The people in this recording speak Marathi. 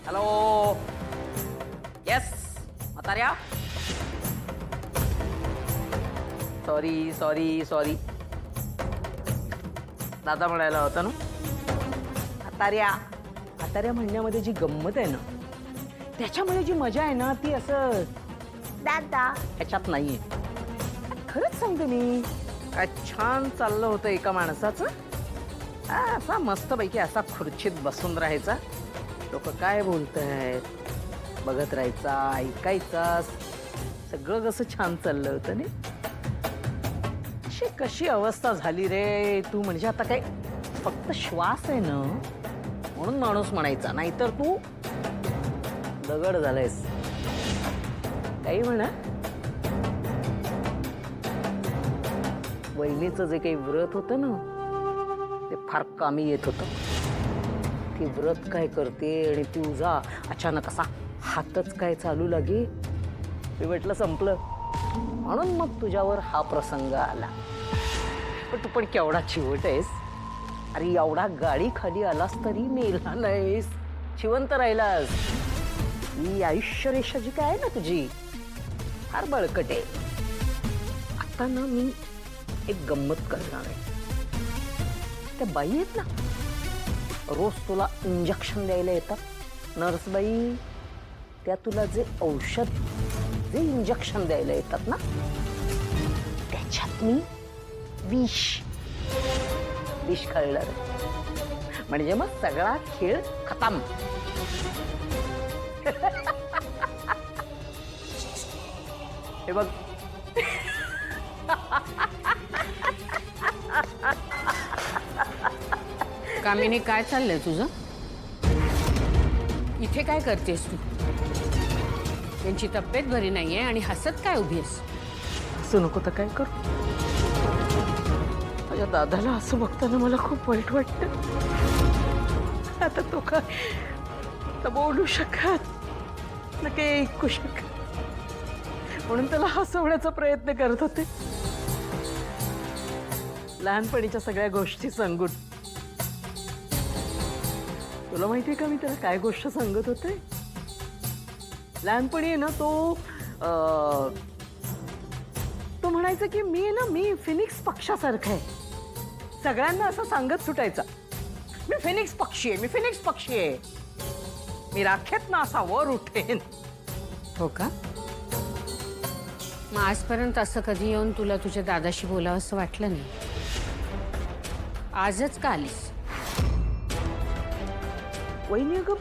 हॅलो. येस म्हाताऱ्या. Sorry sorry sorry. दादा म्हणायला होता ना. म्हाताऱ्या म्हाताऱ्या म्हणण्यामध्ये जी गंमत आहे ना, त्याच्यामध्ये जी मजा आहे ना, ती असं दादा ह्याच्यात नाहीये. खरंच सांगते मी. काय छान चाललं होतं एका माणसाचं. असा मस्तपैकी असा खुर्चीत बसून राहायचा. लोक काय बोलतायत बघत राहायचा, ऐकायचा. सगळं कसं छान चाललं होतं ना. अशी कशी अवस्था झाली रे तू. म्हणजे आता काय फक्त श्वास आहे ना म्हणून माणूस म्हणायचा, नाहीतर तू दगड झालायस. काही म्हणा. वहिनीचं जे काही व्रत होतं ना ते फार कामी येत होतं. ती व्रत काय करते आणि तुझा अचानक असा हातच काय चालू लागे. मी म्हटलं संपलं. म्हणून मग तुझ्यावर हा प्रसंग आला. पण तू पण केवढा चिवट आहेस. अरे एवढा गाडी खाली आलास तरी मेला नाहीस, जिवंत राहिलास. ही आयुष्य रेषा जी काय आहे ना तुझी फार बळकट आहे. आता ना मी एक गंमत करणार आहे. त्या बाई आहेत ना रोज तुला इंजेक्शन द्यायला येतात नर्सबाई. त्या तुला जे औषध जे इंजेक्शन द्यायला येतात ना त्याच्यात मी विष खाल्लं. म्हणजे मग सगळा खेळ खतम. हे बघ. कामिनी काय चाललंय तुझं? इथे काय करतेस तू? त्यांची तब्येत बरी नाहीये आणि हसत काय उभी आहेस? असं नको तर काय करू. माझ्या दादाला असं बघताना मला खूप वाईट वाटतं. आता तो काय तर बोलू शकत ना, काही ऐकू शकत. म्हणून त्याला हसवण्याचा प्रयत्न करत होते. लहानपणीच्या सगळ्या गोष्टी सांगून. तुला माहितीये का मी त्याला काय गोष्ट सांगत होते? लहानपणी आहे ना तो म्हणायचा की मी फिनिक्स पक्षासारखा आहे. सगळ्यांना असं सांगत सुटायचा, मी फिनिक्स पक्षी आहे, मी फिनिक्स पक्षी आहे. मी राखेत ना असा वर उठेन. हो का? मग आजपर्यंत असं कधी येऊन तुला तुझ्या दादाशी बोलावं असं वाटलं नाही? आजच का आलीस? वहिनी अगं